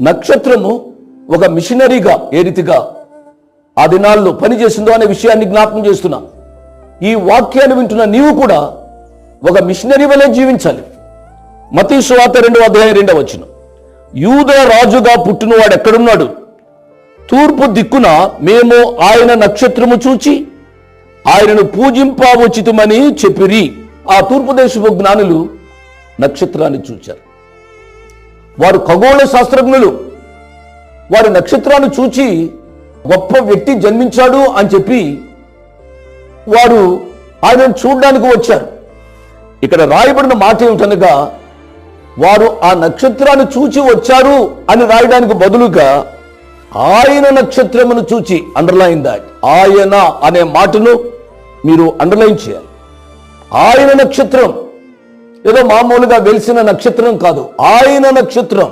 నక్షత్రము ఒక మిషనరీగా ఏ రీతిగా ఆ దినాల్లో పనిచేసిందో అనే విషయాన్ని జ్ఞాపకం చేస్తున్నా. ఈ వాక్యాన్ని వింటున్న నీవు కూడా ఒక మిషనరీ వలె జీవించాలి. మత్తయి సువార్త 2వ అధ్యాయం 2వ వచనం, యూదా రాజుగా పుట్టినవాడు ఎక్కడున్నాడు? తూర్పు దిక్కున మేము ఆయన నక్షత్రము చూచి ఆయనను పూజింపవచ్చితమని చెప్పిరి. ఆ తూర్పు దేశపు జ్ఞానులు నక్షత్రాన్ని చూచారు. వారు ఖగోళ శాస్త్రజ్ఞులు. వారు నక్షత్రాన్ని చూచి గొప్ప వ్యక్తి జన్మించాడు అని చెప్పి వారు ఆయనను చూడడానికి వచ్చారు. ఇక్కడ రాయబడిన మాట ఏమిటనగా, వారు ఆ నక్షత్రాన్ని చూచి వచ్చారు అని రాయడానికి బదులుగా ఆయన నక్షత్రమును చూచి, అండర్లైన్ దాట్, ఆయన అనే మాటను మీరు అండర్లైన్ చేయాలి. ఆయన నక్షత్రం ఏదో మామూలుగా వెలిసిన నక్షత్రం కాదు, ఆయన నక్షత్రం.